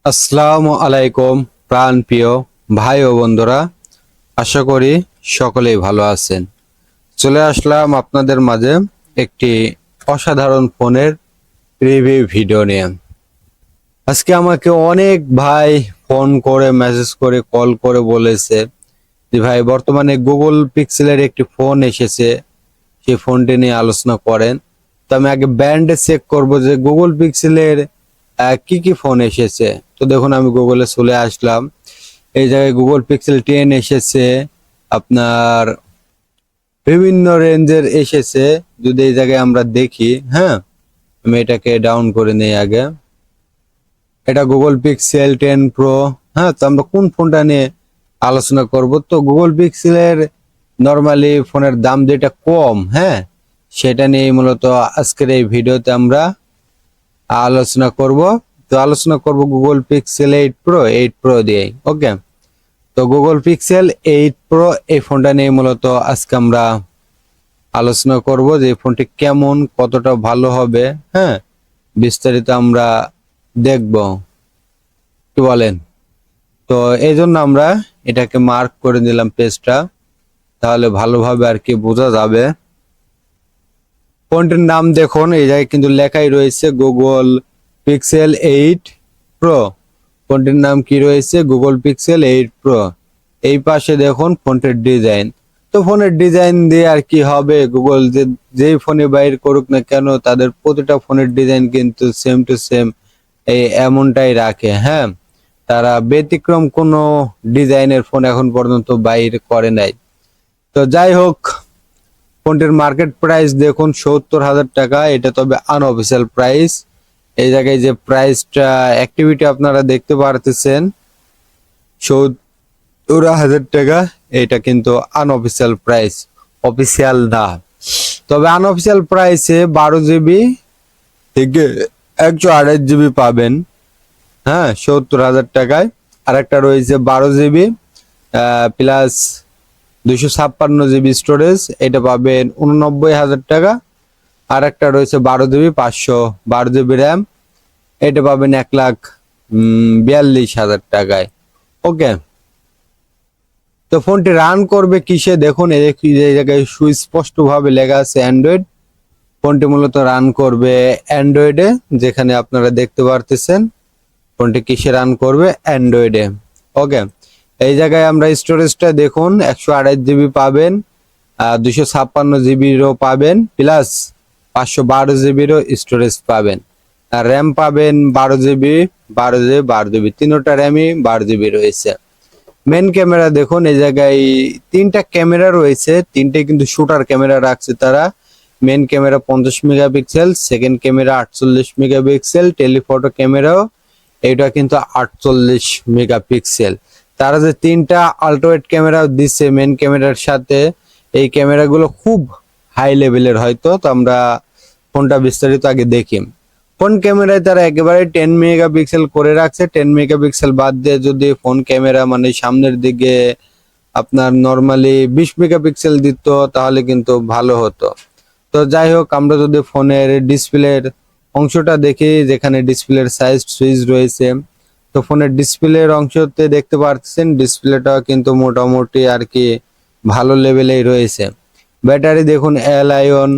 আসসালামু আলাইকুম প্রাণ প্রিয় ভাই ও বন্ধুরা, আশা করি সকলেই ভালো আছেন। চলে আসলাম আপনাদের মাঝে একটি অসাধারণ ফোনের রিভিউ ভিডিও নিয়ে। আজকে আমাকে অনেক ভাই ফোন করে, মেসেজ করে, কল করে বলেছে যে ভাই বর্তমানে গুগল পিক্সেলের একটি ফোন এসেছে, সেই ফোনটি নিয়ে আলোচনা করেন। তো আমি আগে ব্র্যান্ডে চেক করব যে গুগল পিক্সেলের কি কি ফোন এসেছে। তো দেখুন আমি গুগলে চলে আসলাম, এই জায়গায় গুগল পিক্সেল 10 এসেছে, আপনার বিভিন্ন রেঞ্জের এসেছে। যদি এই জায়গায় আমরা দেখি, হ্যাঁ আমি এটাকে ডাউন করে নেই আগে। এটা গুগল পিক্সেল 10 প্রো। হ্যাঁ, তো আমরা কোন ফোনটা নিয়ে আলোচনা করব? তো গুগল পিক্সেলের নরমালি ফোনের দাম যেটা কম, হ্যাঁ সেটা নিয়ে মূলত আজকের এই ভিডিওতে আমরা আলোচনা করব। তো আলোচনা করব গুগল পিক্সেল 8 প্রো 8 প্রো দিয়ে। ওকে, তো গুগল পিক্সেল 8 প্রো এই ফোনটা নিয়ে মূলত আজকে আমরা আলোচনা করব যে এই ফোনটি কেমন, কতটা ভালো হবে, হ্যাঁ বিস্তারিত আমরা দেখব। কি বলেন? তো এই জন্য আমরা এটাকে মার্ক করে নিলাম পেজটা, তাহলে ভালোভাবে আর কি বোঝা যাবে। ফোনটির নাম দেখুন, এই জায়গায় কিন্তু লেখাই রয়েছে গুগল পিক্সেল 8 প্রো। ফোনটির নাম কি রয়েছে? Google pixel 8 pro. এই পাশে দেখুন ফোনটির ডিজাইন। তো ফোনের ডিজাইন দিয়ে আর কি হবে, গুগল যেই ফোনে বাইর করুক না কেন তাদের প্রতিটা ফোনের ডিজাইন কিন্তু সেম টু সেম এই এমনটাই রাখে। হ্যাঁ, তারা ব্যতিক্রম কোনো ডিজাইনের ফোন এখন পর্যন্ত বাইর করে নাই। তো যাই হোক, ফোনটির মার্কেট প্রাইস দেখুন ৭০,০০০ টাকা। এটা তবে আনঅফিসিয়াল প্রাইস। এই জায়গায় যে প্রাইসটা অ্যাক্টিভিটি আপনারা দেখতে পারতেছেন ৭০,০০০ টাকা, এটা কিন্তু আনঅফিসিয়াল প্রাইস, অফিসিয়াল না। তবে আনঅফিসিয়াল প্রাইসে 12 জিবি থেকে 128 জিবি পাবেন। হ্যাঁ, ৭০,০০০ টাকায়। আর একটা রয়েছে 12 জিবি প্লাস 256 জিবি স্টোরেজ, এটা পাবেন 89,০০০ টাকা। আর একটা রয়েছে 12 জিবি 512 জিবি র্যাম, এটা পাবেন 1,42,০০০ টাকায়। ওকে, তো ফোনটি রান করবে কিসে দেখুন, এই জায়গায় সুস্পষ্ট ভাবে লেখা আছে অ্যান্ড্রয়েড। ফোনটি মূলত রান করবে অ্যান্ড্রয়েডে, যেখানে আপনারা দেখতে পারতেছেন ফোনটি কিসে রান করবে, অ্যান্ড্রয়েডে। ওকে, এই জায়গায় আমরা স্টোরেজটা দেখুন 128 জিবি পাবেন, 256 জিবিরও পাবেন, প্লাস 512 জিবিরও স্টোরেজ পাবেন। আর র্যাম পাবেন 12 জিবি 12 জিবি 12 জিবি, তিনোটা র্যামই 12 জিবি রয়েছে। মেন ক্যামেরা দেখুন, এই জায়গায় তিনটা ক্যামেরা রয়েছে, তিনটে কিন্তু শুটার ক্যামেরা রাখছে তারা। Main camera 50 megapixel, second camera 48 megapixel, telephoto ক্যামেরাও এটা কিন্তু 48 মেগাপিক্সেল। তারা যে তিনটা আল্ট্রাওয়াইড ক্যামেরা দিচ্ছে মেন ক্যামেরার সাথে, এই ক্যামেরাগুলো খুব হাই লেভেলের হয়তো। তো আমরা ফোনটা বিস্তারিত আগে দেখি। ফোন ক্যামেরায় তারা একেবারে 10 মেগাপিক্সেল করে রাখছে। 10 মেগাপিক্সেল বাদ দিয়ে যদি ফোন ক্যামেরা মানে সামনের দিকে আপনার নর্মালি 20 মেগাপিক্সেল দিত তাহলে কিন্তু ভালো হতো। তো যাই হোক, আমরা যদি ফোনের ডিসপ্লের অংশটা দেখি, যেখানে ডিসপ্লের সাইজ সুইচ রয়েছে, তো ফোনের ডিসপ্লের অংশতে দেখতে পাচ্ছেন ডিসপ্লেটা কিন্তু মোটামুটি আর কি ভালো লেভেলেই রয়েছে। ব্যাটারি দেখুন Li-ion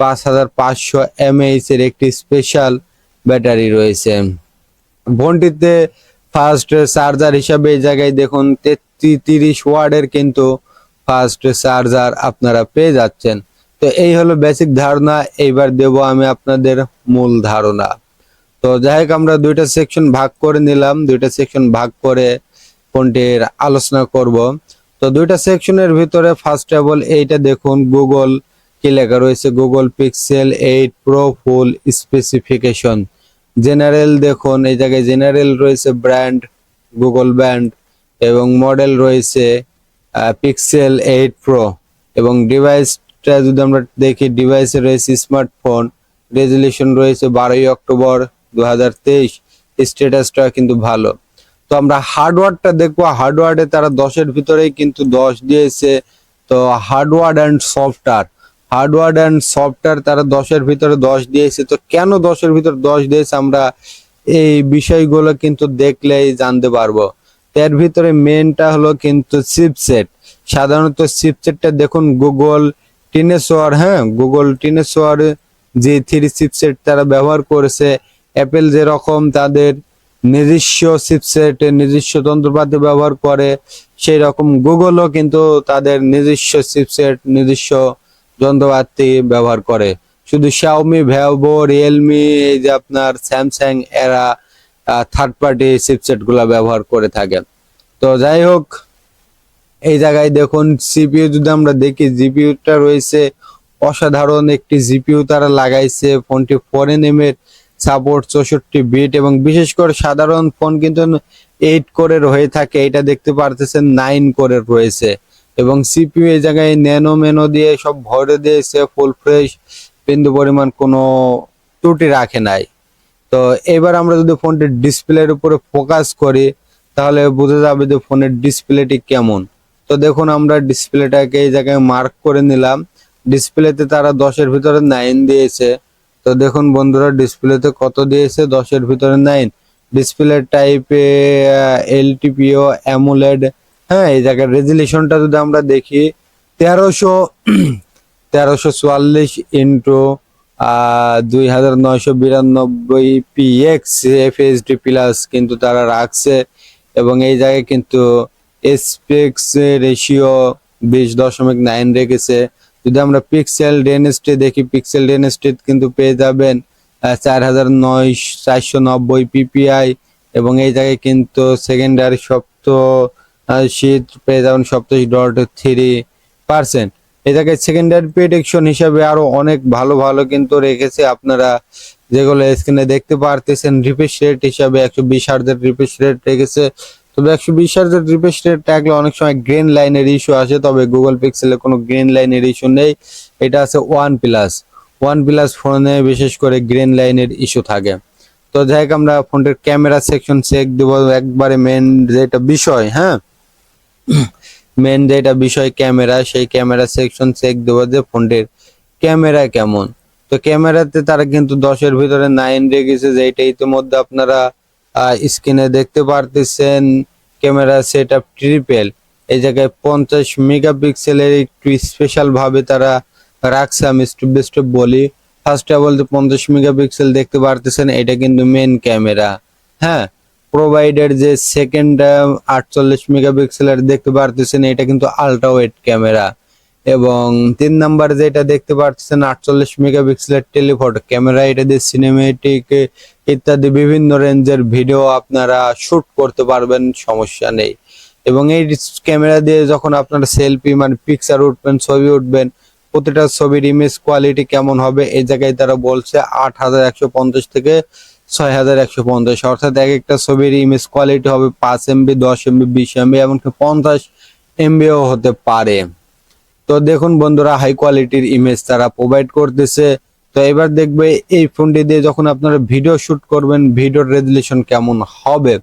5500 mAh এর একটি স্পেশাল ব্যাটারি রয়েছে। ফোনটিতে ফাস্ট চার্জার হিসাবে এই জায়গায় দেখুন 30 ওয়াটের কিন্তু ফাস্ট চার্জার আপনারা পেয়ে যাচ্ছেন। তো এই হলো বেসিক ধারণা। এইবার দেব আমি আপনাদের মূল ধারণা। তো যাই হোক, আমরা দুইটা সেকশন ভাগ করে নিলাম, দুইটা সেকশন ভাগ করে ফোনটির আলোচনা করব। তো দুইটা সেকশনের ভিতরে ফার্স্ট অফ অল এইটা দেখুন গুগল কি লেখা রয়েছে, গুগল পিক্সেল 8 প্রো ফুল স্পেসিফিকেশন। জেনারেল দেখুন, এই জায়গায় জেনারেল রয়েছে ব্র্যান্ড, গুগল ব্র্যান্ড, এবং মডেল রয়েছে পিক্সেল 8 প্রো। এবং ডিভাইসটা যদি আমরা দেখি, ডিভাইসে রয়েছে স্মার্টফোন, রেজুলেশন রয়েছে 12 অক্টোবর 2023, স্ট্যাটাসটা কিন্তু ভালো। তো আমরা হার্ডওয়্যারটা দেখবো, হার্ডওয়্যারে তারা 10-এর ভিতরেই কিন্তু 10 দিয়েছে। তো হার্ডওয়্যার অ্যান্ড সফটওয়্যার তারা 10-এর ভিতরে 10 দিয়েছে। তো কেন 10-এর ভিতরে 10 দিয়েছে আমরা এই বিষয়গুলো কিন্তু দেখলেই জানতে পারবো। এর ভিতরে মেনটা হলো কিন্তু চিপসেট। সাধারণত চিপসেটটা দেখুন গুগল টিনেসোয়ার, হ্যাঁ গুগল টিনেসোয়ার G3 চিপসেট তারা ব্যবহার করেছে। অ্যাপেল যেরকম তাদের নিজস্ব চিপসেট নিজস্ব যন্ত্রপাতি ব্যবহার করে, সেই রকম গুগলও কিন্তু তাদের নিজস্ব চিপসেট নিজস্ব যন্ত্রপাতি ব্যবহার করে। শুধু শাওমি, ভিভো, রিয়েলমি, এই যে আপনার স্যামসাং এরা থার্ড পার্টি চিপসেট গুলা ব্যবহার করে থাকে। তো যাই হোক, এই জায়গায় দেখুন সিপিইউ যদি আমরা দেখি, জিপিইউটা রয়েছে অসাধারণ একটি জিপিইউ তারা লাগাইছে। ফোনটি 4nm এর সাপোর্ট, 64 বিট, এবং বিশেষ করে সাধারণ ফোন কিন্তু 8 কোরের হয়ে থাকে, এটা দেখতে পারতেছেন 9 কোরের রয়েছে। এবং সিপিইউ এই জায়গায় ন্যানো মেনো দিয়ে সব ভরে দিয়েছে, ফুল ফ্রেশ, বিন্দু পরিমাণ কোনো ত্রুটি রাখে নাই। তো এবার আমরা যদি ফোনটির ডিসপ্লের উপরে ফোকাস করি তাহলে বোঝা যাবে যে ফোনের ডিসপ্লেটি কেমন। তো দেখুন আমরা ডিসপ্লেটাকে এই জায়গায় মার্ক করে নিলাম। ডিসপ্লেতে তারা 10-এর ভিতরে 9 দিয়েছে। তো দেখুন বন্ধুরা ডিসপ্লেতে কত দিয়েছে, 10-এর ভিতরে 9। ডিসপ্লে টাইপে এলটিপিও অ্যামোলেড, হ্যাঁ এই জায়গায় রেজুলেশনটা যদি আমরা দেখি 1344 ইন্টু 2992 পিএক্স এফএইচডি প্লাস কিন্তু তারা রাখছে। এবং এই জায়গায় কিন্তু এসপেক্স রেশিও 20.9 রেখেছে। যদি আমরা পিক্সেল ডেনসিটি দেখি, পিক্সেল ডেনসিটি কিন্তু পেয়ে যাবেন 4490 পিপিআই। এবং এই জায়গায় কিন্তু সেকেন্ডারি শীত পেয়ে যাবেন 27.3%। এই জায়গায় সেকেন্ডারি প্রেডিকশন হিসাবে আরো অনেক ভালো ভালো কিন্তু রেখেছে, আপনারা যেগুলো স্ক্রিনে দেখতে পারতেছেন। রিফ্রেশ রেট হিসাবে 120 হার্জের রিফ্রেশ রেট রেখেছে। তবে 120 হার্জের রিফ্রেশ রেট থাকলে অনেক সময় গ্রিন লাইনের ইস্যু আসে, তবে গুগল পিক্সেলে কোনো গ্রিন লাইনের ইস্যু নেই। এটা আছে ওয়ান প্লাস ফোনে বিশেষ করে গ্রিন লাইনের ইস্যু থাকে। তো যাই হোক, আমরা ফোনটির ক্যামেরা সেকশন চেক দেবো একবারে মেন যেটা বিষয়, হ্যাঁ মেন যেটা বিষয় ক্যামেরা, সেই ক্যামেরা সেকশন চেক দেবো যে ফোনটির ক্যামেরা কেমন। তো ক্যামেরাতে তারা কিন্তু 10-এর ভিতরে 9 রেখেছে, যেটা ইতিমধ্যে আপনারা স্ক্রিনে দেখতে পারতেছেন। ক্যামেরা সেট আপ ট্রিপল, এই জায়গায় 50 মেগাপিক্সেলের একটু স্পেশাল ভাবে তারা রাখছে। আমি স্টেপ বাই স্টেপ বলি। ফার্স্টে বলতে 50 মেগাপিক্সেল দেখতে পারতেছেন, এটা কিন্তু মেন ক্যামেরা। হ্যাঁ, প্রোভাইডার যে সেকেন্ড 48 মেগাপিক্সেলের দেখতে পারতেছেন, এটা কিন্তু আলট্রা ওয়াইড ক্যামেরা। এবং 3 নাম্বার যেটা দেখতে পাচ্ছেন 48 মেগাপিক্সেলের টেলিফটো ক্যামেরা, এটা দিয়ে সিনেমেটিক ইত্যাদি বিভিন্ন রেঞ্জের ভিডিও আপনারা শুট করতে পারবেন, সমস্যা নেই। এবং এই ক্যামেরা দিয়ে যখন আপনারা সেলফি মানে পিকচার উঠবেন, ছবি উঠবেন, প্রতিটা ছবির ইমেজ কোয়ালিটি কেমন হবে, এই জায়গায় তারা বলছে 8150 থেকে 6150, অর্থাৎ এক একটা ছবির ইমেজ কোয়ালিটি হবে 5 MB, 10 MB, 20 MB, এমনকি 50 MBও হতে পারে। তো দেখুন বন্ধুরা, হাই কোয়ালিটির ইমেজ তারা প্রোভাইড করতেছে। তো এবার দেখবে এই ফোনটি দিয়ে যখন আপনারা ভিডিও শুট করবেন, ভিডিওর রেজুলেশন কেমন হবে।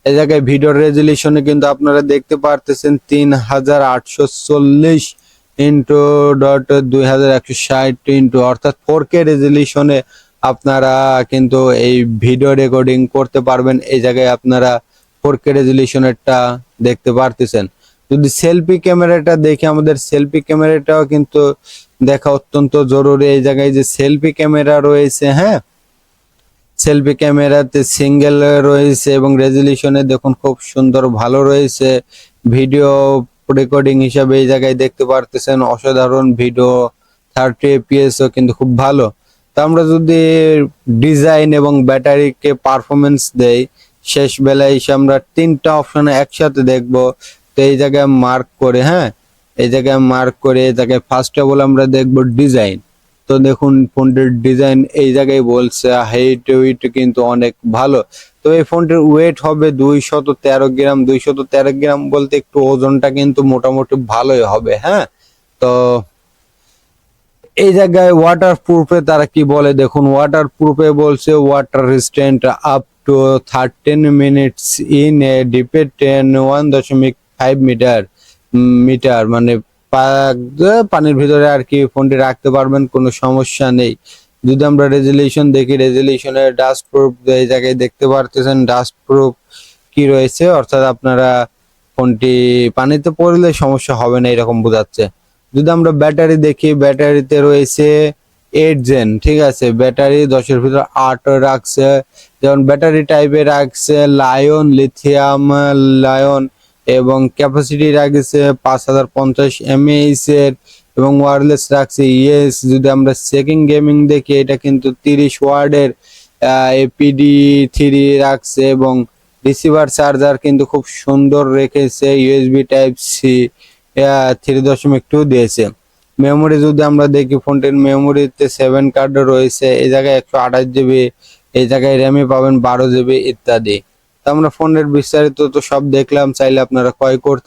এই জায়গায় ভিডিওর রেজুলেশনে কিন্তু আপনারা দেখতে পারতেছেন 3840 ইন্টু 2160 ইন্টু, অর্থাৎ 4K রেজুলেশনে আপনারা কিন্তু এই ভিডিও রেকর্ডিং করতে পারবেন। এই জায়গায় আপনারা 4K রেজুলেশনেরটা দেখতে পারতেছেন। যদি সেলফি ক্যামেরাটা দেখি, আমাদের সেলফি ক্যামেরাটাও কিন্তু দেখা অত্যন্ত জরুরি। এই জায়গায় যে সেলফি ক্যামেরা রয়েছে, হ্যাঁ সেলফি ক্যামেরাতে সিঙ্গেল রয়েছে এবং রেজুলেশনে দেখুন খুব সুন্দর ভালো রয়েছে। ভিডিও রেকর্ডিং হিসাবে এই জায়গায় দেখতে পারতেছেন অসাধারণ ভিডিও, 30 fps ও কিন্তু খুব ভালো। তো আমরা যদি ডিজাইন এবং ব্যাটারিকে পারফরমেন্স দেই, শেষ বেলায় এসে আমরা 3টা অপশনে একসাথে দেখবো। তো এই জায়গায় মার্ক করে, হ্যাঁ এই জায়গায় মার্ক করে এই জায়গায় ফার্স্ট অফ অল আমরা দেখবো ডিজাইন। তো দেখুন ফোনটির ডিজাইন এই জায়গায় বলছে হাইট ওয়েট কিন্তু অনেক ভালো। তো এই ফোনটির ওয়েট হবে 213 গ্রাম। 213 গ্রাম বলতে একটু ওজনটা কিন্তু মোটামুটি ভালোই হবে। হ্যাঁ, তো এই জায়গায় ওয়াটার প্রুফে তারা কি বলে দেখুন, ওয়াটার প্রুফে বলছে water resistant up to 13 minutes in a ডিপে 1.5 মিটার, মানে পানির ভিতরে আর কি ফোনটি রাখতে পারবেন, কোনো সমস্যা নেই। যদি আমরা রেজুলেশন দেখি, রেজুলেশনের ডাস্ট প্রুফ এই জায়গায় দেখতে পারতেছেন ডাস্ট প্রুফ কি রয়েছে, অর্থাৎ আপনারা ফোনটি পানিতে পড়লে সমস্যা হবে না এরকম বোঝাচ্ছে। যদি আমরা ব্যাটারি দেখি, ব্যাটারিতে রয়েছে 8 জেন, ঠিক আছে, ব্যাটারি 10-এর ভিতর 8 রাখছে। যেমন ব্যাটারি টাইপে রাখছে লায়ন লিথিয়াম লায়ন, এবং ক্যাপাসিটি রাখছে 5050 mAh এর, এবং ওয়্যারলেস রাখছে ইএস। যদি আমরা সেকেন্ড গেমিং দেখি, এটা কিন্তু 30 ওয়াটের APD3 রাখছে, এবং রিসিভার চার্জার কিন্তু খুব সুন্দর রেখেছে, USB টাইপ সি 3.2 দিয়েছে। মেমোরি যদি আমরা দেখি, ফোনটির মেমোরিতে 7 কার্ড রয়েছে, এই জায়গায় 128 GB, এই জায়গায় র্যামে পাবেন 12 GB ইত্যাদি। তো আমরা ফোনের বিস্তারিত তো সব দেখলাম, চাইলে আপনারা ক্রয় করতে